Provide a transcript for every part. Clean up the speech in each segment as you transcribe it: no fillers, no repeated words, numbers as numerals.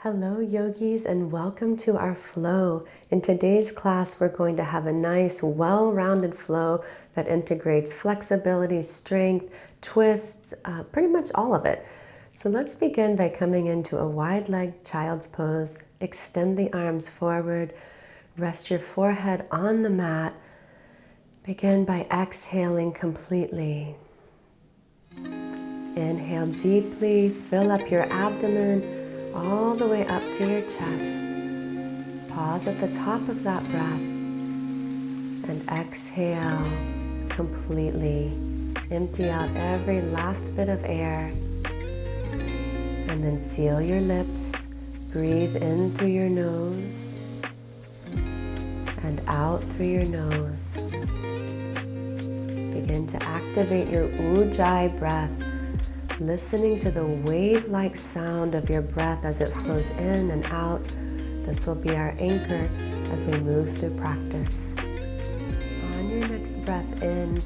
Hello yogis, and welcome to our flow. In today's class we're going to have a nice well-rounded flow that integrates flexibility, strength, twists, pretty much all of it. So let's begin by coming into a wide-legged child's pose. Extend the arms forward, rest your forehead on the mat. Begin by exhaling completely. Inhale deeply, fill up your abdomen all the way up to your chest. Pause at the top of that breath and exhale completely. Empty out every last bit of air and then seal your lips. Breathe in through your nose and out through your nose. Begin to activate your Ujjayi breath, listening to the wave-like sound of your breath as it flows in and out. This will be our anchor as we move through practice. On your next breath in,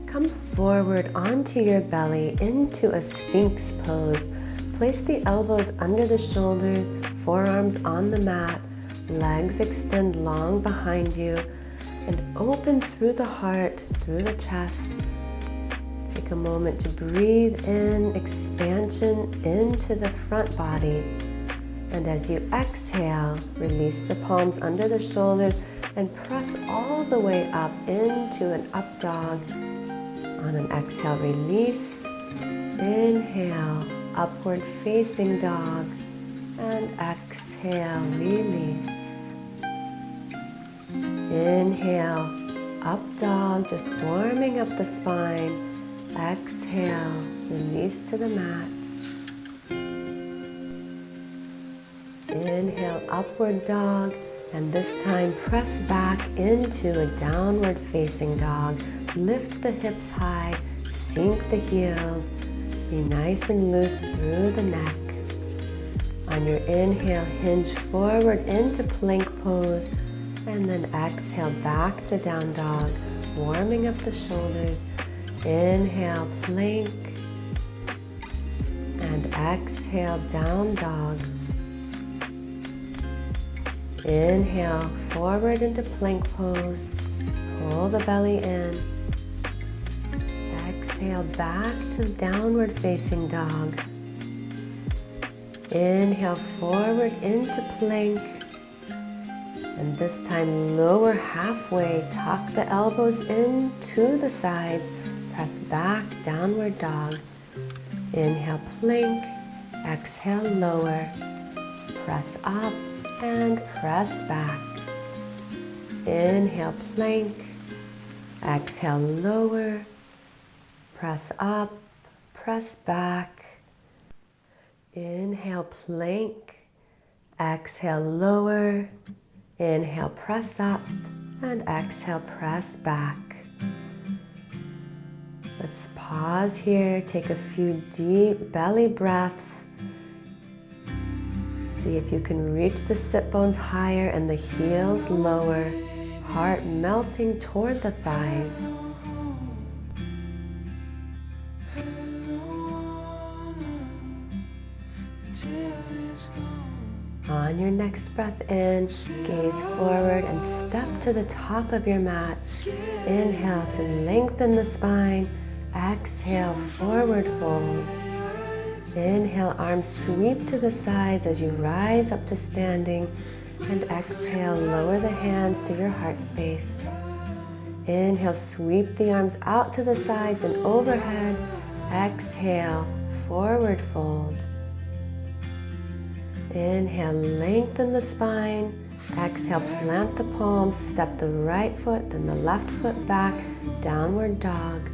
come forward onto your belly into a Sphinx pose. Place the elbows under the shoulders, forearms on the mat, legs extend long behind you, and open through the heart, through the chest. Take a moment to breathe in expansion into the front body. And as you exhale, release the palms under the shoulders and press all the way up into an up dog. On an exhale, release. Inhale, upward facing dog. And exhale, release. Inhale, up dog, just warming up the spine. Exhale, release to the mat. Inhale, upward dog, and this time press back into a downward facing dog. Lift the hips high, sink the heels, be nice and loose through the neck. On your inhale, hinge forward into plank pose, and then exhale back to down dog, warming up the shoulders. Inhale, plank, and exhale, down dog. Inhale, forward into plank pose. Pull the belly in. Exhale, back to downward facing dog. Inhale, forward into plank. And this time, lower halfway, tuck the elbows in to the sides. Press back, downward dog. Inhale, plank. Exhale, lower. Press up and press back. Inhale, plank. Exhale, lower. Press up, press back. Inhale, plank. Exhale, lower. Inhale, press up, and exhale, press back. Let's pause here, take a few deep belly breaths. See if you can reach the sit bones higher and the heels lower, heart melting toward the thighs. On your next breath in, gaze forward and step to the top of your mat. Inhale to lengthen the spine. Exhale, forward fold. Inhale, arms sweep to the sides as you rise up to standing. And exhale, lower the hands to your heart space. Inhale, sweep the arms out to the sides and overhead. Exhale, forward fold. Inhale, lengthen the spine. Exhale, plant the palms, step the right foot, then the left foot back, downward dog.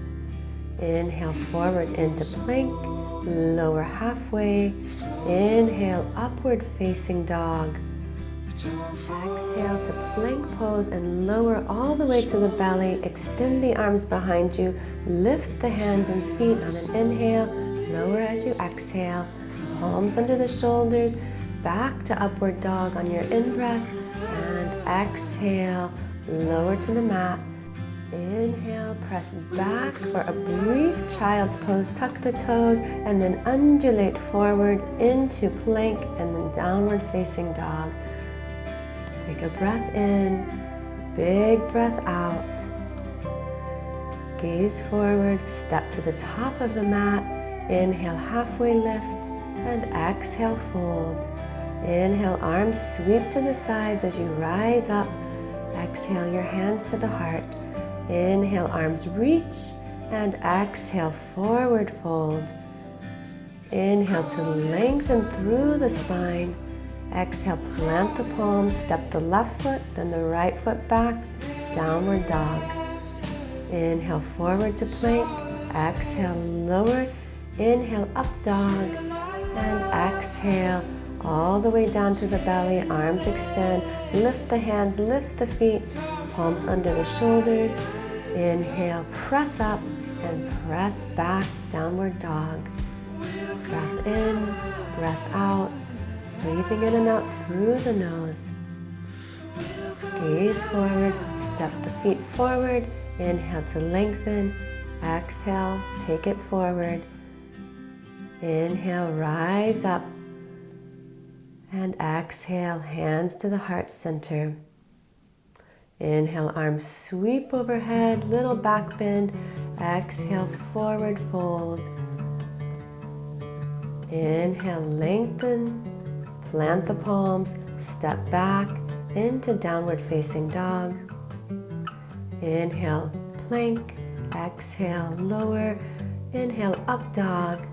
Inhale, forward into plank, lower halfway. Inhale, upward facing dog. Exhale to plank pose and lower all the way to the belly. Extend the arms behind you. Lift the hands and feet on an inhale. Lower as you exhale. Palms under the shoulders. Back to upward dog on your in-breath. And exhale, lower to the mat. Inhale, press back for a brief child's pose. Tuck the toes and then undulate forward into plank and then downward facing dog. Take a breath in, big breath out. Gaze forward, step to the top of the mat. Inhale, halfway lift, and exhale, fold. Inhale, arms sweep to the sides as you rise up. Exhale, your hands to the heart. Inhale, arms reach, and exhale, forward fold. Inhale to lengthen through the spine. Exhale, plant the palms, step the left foot, then the right foot back, downward dog. Inhale, forward to plank. Exhale, lower. Inhale, up dog. And exhale, all the way down to the belly, arms extend. Lift the hands, lift the feet, palms under the shoulders. Inhale, press up and press back, downward dog. Breath in, breath out, breathing in and out through the nose. Gaze forward, step the feet forward. Inhale to lengthen. Exhale, take it forward. Inhale, rise up. And exhale, hands to the heart center. Inhale, arms sweep overhead, little back bend. Exhale, forward fold. Inhale, lengthen, plant the palms, step back into downward facing dog. Inhale, plank. Exhale, lower. Inhale, up dog.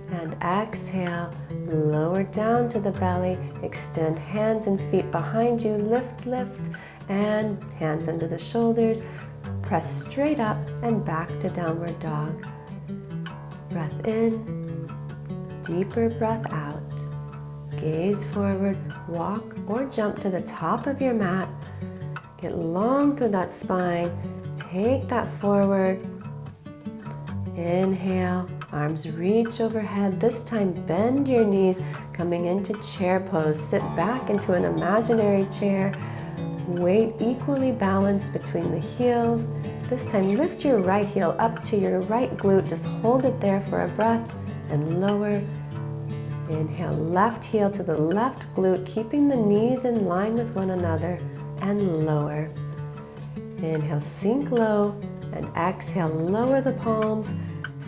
And exhale, lower down to the belly. Extend hands and feet behind you. Lift, lift, and hands under the shoulders. Press straight up and back to downward dog. Breath in, deeper breath out. Gaze forward, walk or jump to the top of your mat. Get long through that spine. Take that forward. Inhale, arms reach overhead. This time bend your knees, coming into chair pose. Sit back into an imaginary chair. Weight equally balanced between the heels. This time lift your right heel up to your right glute. Just hold it there for a breath and lower. Inhale, left heel to the left glute, keeping the knees in line with one another, and lower. Inhale, sink low, and exhale, lower the palms,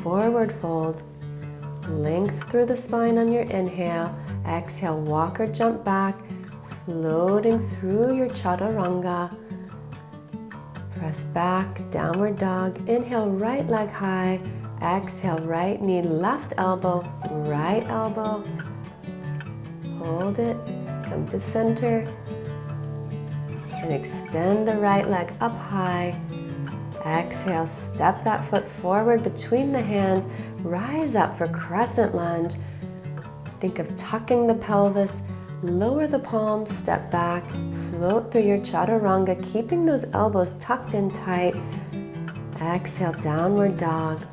forward fold. Length through the spine on your inhale. Exhale, walk or jump back, floating through your chaturanga. Press back, downward dog. Inhale, right leg high. Exhale, right knee, left elbow, right elbow. Hold it, come to center. And extend the right leg up high. Exhale, step that foot forward between the hands. Rise up for crescent lunge. Think of tucking the pelvis. Lower the palms, step back, float through your chaturanga, keeping those elbows tucked in tight. Exhale, downward dog.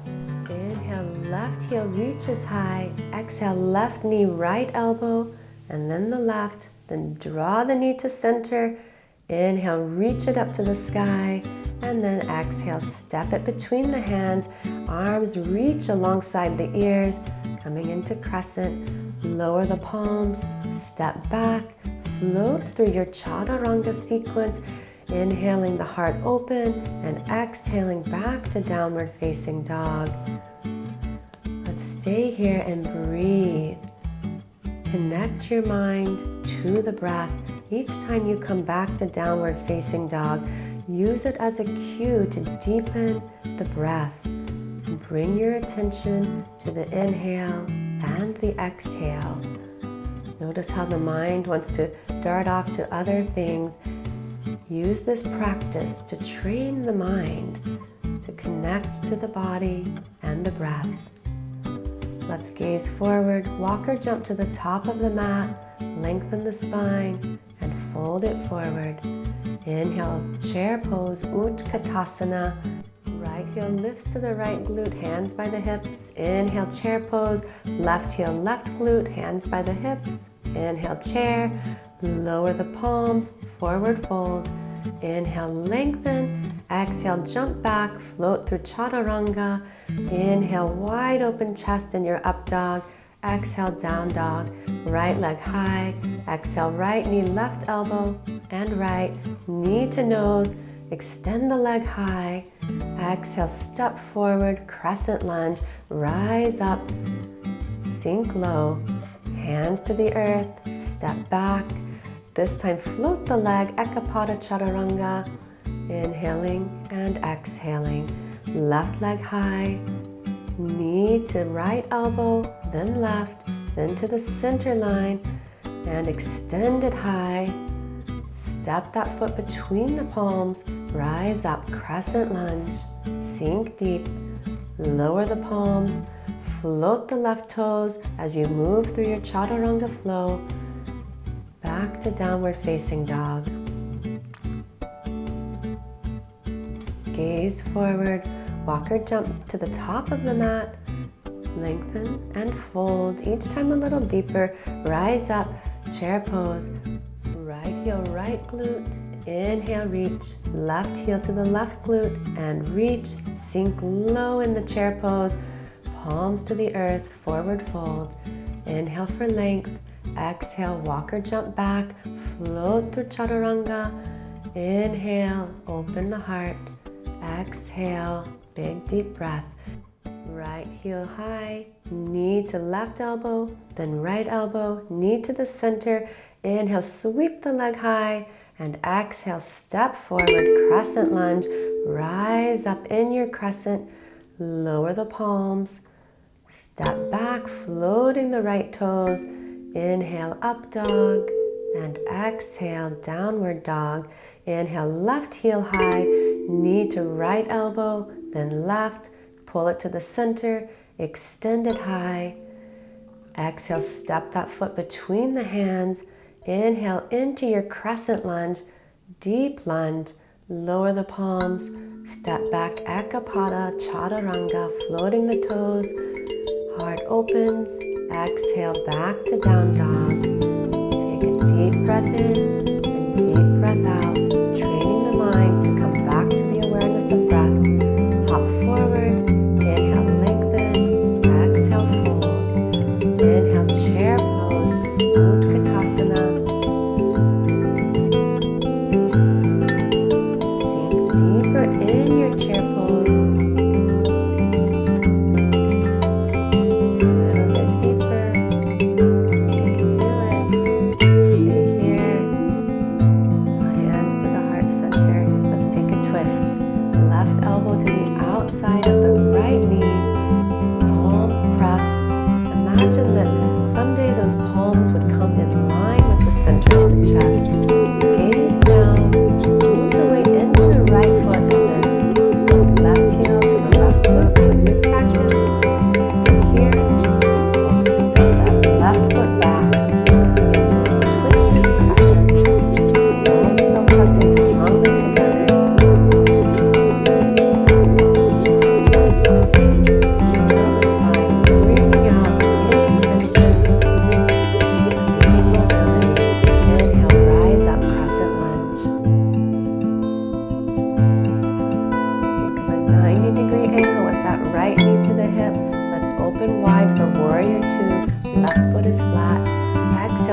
Inhale, left heel reaches high. Exhale, left knee, right elbow, and then the left. Then draw the knee to center. Inhale, reach it up to the sky. And then exhale, step it between the hands. Arms reach alongside the ears, coming into crescent. Lower the palms, step back, float through your chaturanga sequence. Inhaling the heart open and exhaling back to downward facing dog. Let's stay here and breathe. Connect your mind to the breath. Each time you come back to downward facing dog, use it as a cue to deepen the breath. Bring your attention to the inhale and the exhale. Notice how the mind wants to dart off to other things. Use this practice to train the mind to connect to the body and the breath. Let's gaze forward, walk or jump to the top of the mat, lengthen the spine, and fold it forward. Inhale, chair pose, Utkatasana. Right heel lifts to the right glute, hands by the hips. Inhale, chair pose, left heel, left glute, hands by the hips. Inhale, chair, lower the palms, forward fold. Inhale, lengthen. Exhale, jump back, float through chaturanga. Inhale, wide open chest in your up dog. Exhale, down dog. Right leg high. Exhale, right knee, left elbow, and right. Knee to nose. Extend the leg high. Exhale, step forward, crescent lunge. Rise up, sink low. Hands to the earth, step back. This time float the leg, Ekapada Chaturanga. Inhaling and exhaling. Left leg high. Knee to right elbow, then left, then to the center line. And extend it high. Step that foot between the palms. Rise up, crescent lunge. Sink deep. Lower the palms. Float the left toes as you move through your chaturanga flow. Back to downward facing dog. Gaze forward. Walk or jump to the top of the mat. Lengthen and fold. Each time a little deeper. Rise up. Chair pose. Right heel, right glute. Inhale, reach. Left heel to the left glute and reach. Sink low in the chair pose. Palms to the earth, forward fold. Inhale for length. Exhale, walk or jump back. Float through chaturanga. Inhale, open the heart. Exhale, big deep breath. Right heel high, knee to left elbow, then right elbow, knee to the center. Inhale, sweep the leg high, and exhale, step forward, crescent lunge. Rise up in your crescent, lower the palms. Step back, floating the right toes. Inhale, up dog, and exhale, downward dog. Inhale, left heel high, knee to right elbow, then left. Pull it to the center, extend it high. Exhale, step that foot between the hands. Inhale into your crescent lunge, deep lunge. Lower the palms, step back, Ekapada Chaturanga, floating the toes. Heart opens, exhale back to down dog. Take a deep breath in and deep breath out, training the mind to come back to the awareness of breath. Hop forward, inhale, lengthen, exhale, fold. Inhale, chair pose, Utkatasana. Sink deeper in your chair pose.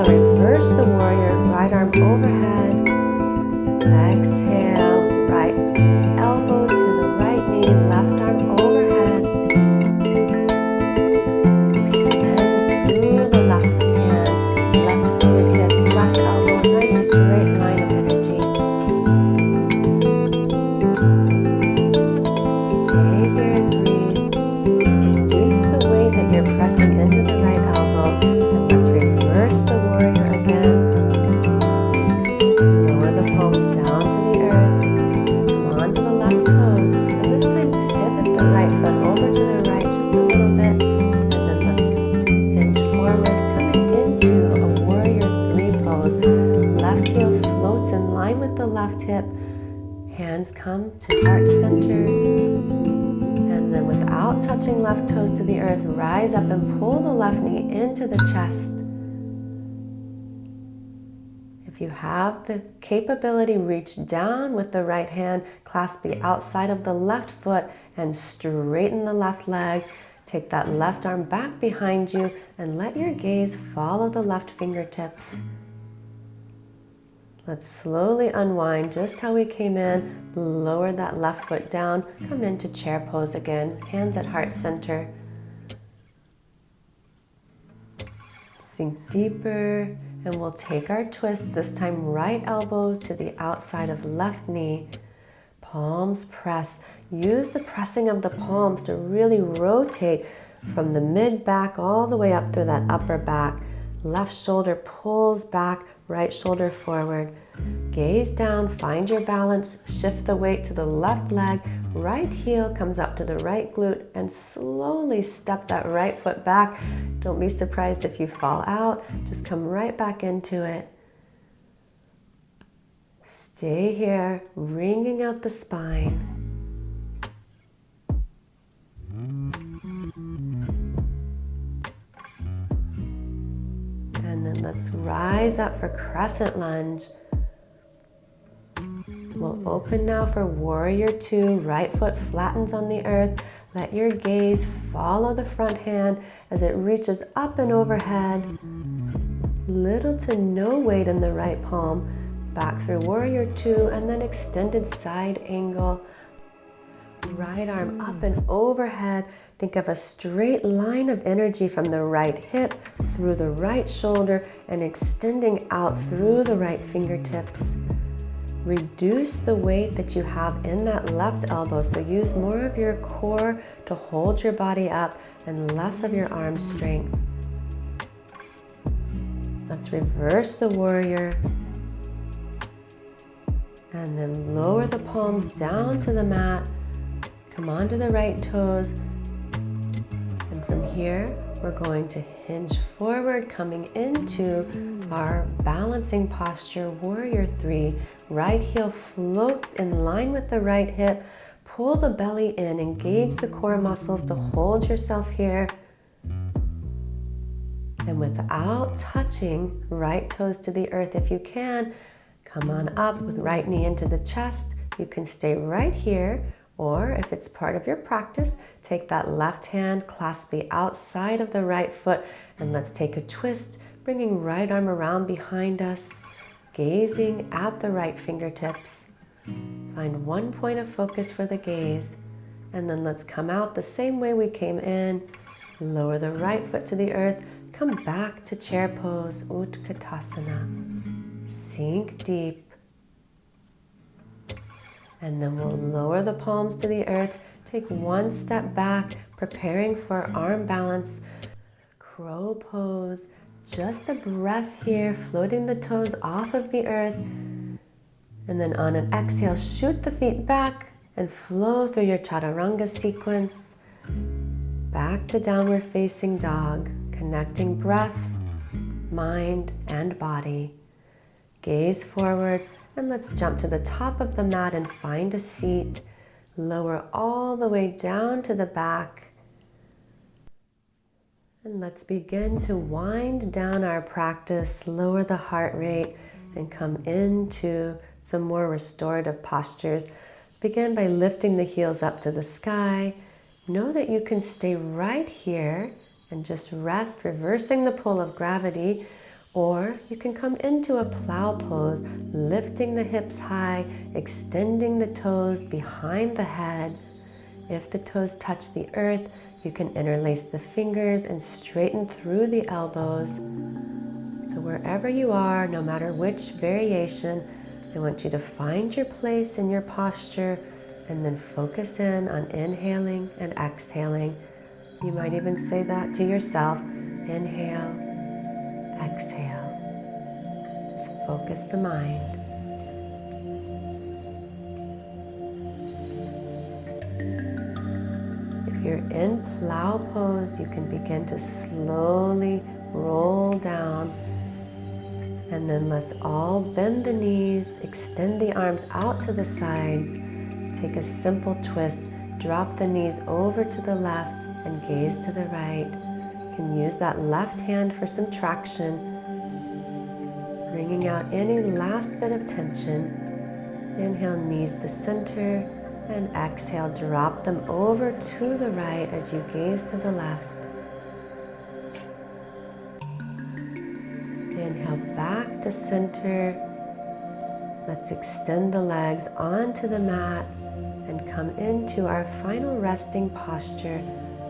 Reverse the warrior, right arm overhead. Exhale, right elbow to the right knee, left arm overhead. Extend through the left hand, left fingertips, left elbow, nice straight line of energy. Stay here and breathe. Reduce the weight that you're pressing into the right elbow, and let's reverse the warrior again. Lower the palms down to the earth. Come onto the left toes. And this time pivot the right foot over to the right just a little bit. And then let's hinge forward, coming into a warrior three pose. Left heel floats in line with the left hip. Hands come to heart center. And then without touching left toes to the earth, rise up and pull the left knee into the chest. If you have the capability, reach down with the right hand, clasp the outside of the left foot and straighten the left leg. Take that left arm back behind you and let your gaze follow the left fingertips. Let's slowly unwind just how we came in. Lower that left foot down. Come into chair pose again. Hands at heart center. Sink deeper. And we'll take our twist. This time right elbow to the outside of left knee. Palms press. Use the pressing of the palms to really rotate from the mid back all the way up through that upper back. Left shoulder pulls back. Right shoulder forward. Gaze down, find your balance, shift the weight to the left leg, right heel comes up to the right glute, and slowly step that right foot back. Don't be surprised if you fall out, just come right back into it. Stay here, wringing out the spine. And then let's rise up for crescent lunge. We'll open now for warrior two. Right foot flattens on the earth. Let your gaze follow the front hand as it reaches up and overhead. Little to no weight in the right palm. Back through warrior two and then extended side angle. Right arm up and overhead. Think of a straight line of energy from the right hip through the right shoulder and extending out through the right fingertips. Reduce the weight that you have in that left elbow, so use more of your core to hold your body up and less of your arm strength. Let's reverse the warrior. And then lower the palms down to the mat. Come onto the right toes. And from here, we're going to hinge forward, coming into our balancing posture, warrior three. Right heel floats in line with the right hip. Pull the belly in, engage the core muscles to hold yourself here. And without touching right toes to the earth, if you can, come on up with right knee into the chest. You can stay right here, or if it's part of your practice, take that left hand, clasp the outside of the right foot, and let's take a twist, bringing right arm around behind us, gazing at the right fingertips. Find one point of focus for the gaze, and then let's come out the same way we came in. Lower the right foot to the earth, come back to chair pose, Utkatasana. Sink deep. And then we'll lower the palms to the earth, take one step back, preparing for arm balance. Crow pose, just a breath here, floating the toes off of the earth. And then on an exhale, shoot the feet back and flow through your chaturanga sequence. Back to downward facing dog, connecting breath, mind, and body. Gaze forward. And let's jump to the top of the mat and find a seat. Lower all the way down to the back. And let's begin to wind down our practice, lower the heart rate, and come into some more restorative postures. Begin by lifting the heels up to the sky. Know that you can stay right here and just rest, reversing the pull of gravity. Or you can come into a plow pose, lifting the hips high, extending the toes behind the head. If the toes touch the earth, you can interlace the fingers and straighten through the elbows. So wherever you are, no matter which variation, I want you to find your place in your posture and then focus in on inhaling and exhaling. You might even say that to yourself. Inhale, exhale. Just focus the mind. If you're in plow pose, you can begin to slowly roll down. And then let's all bend the knees, extend the arms out to the sides. Take a simple twist. Drop the knees over to the left and gaze to the right. You can use that left hand for some traction. Bring Bringing out any last bit of tension. Inhale, knees to center, and exhale, drop them over to the right as you gaze to the left. Inhale, back to center. Let's extend the legs onto the mat and come into our final resting posture,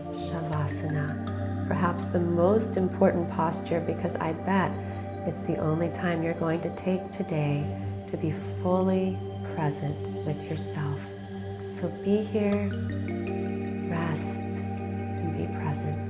Shavasana. Perhaps the most important posture, because I bet it's the only time you're going to take today to be fully present with yourself. So be here, rest, and be present.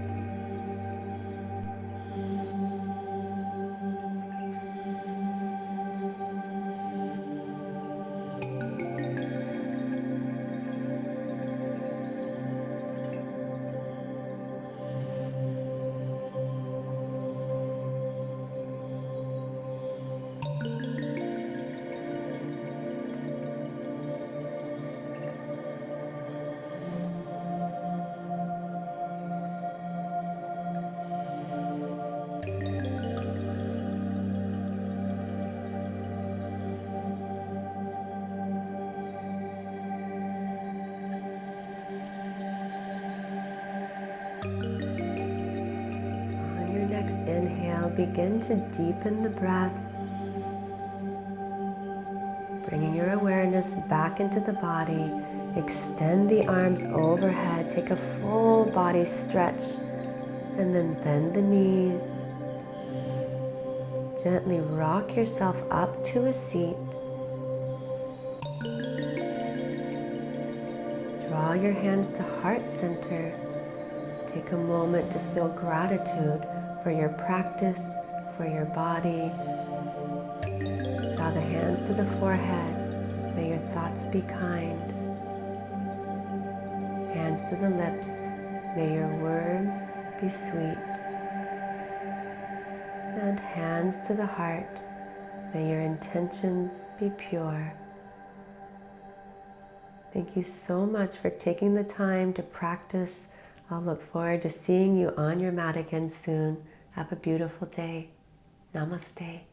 Inhale, begin to deepen the breath, bringing your awareness back into the body. Extend the arms overhead, take a full body stretch, and then bend the knees. Gently rock yourself up to a seat. Draw your hands to heart center. Take a moment to feel gratitude for your practice, for your body. Draw the hands to the forehead. May your thoughts be kind. Hands to the lips. May your words be sweet. And hands to the heart. May your intentions be pure. Thank you so much for taking the time to practice. I'll look forward to seeing you on your mat again soon. Have a beautiful day. Namaste.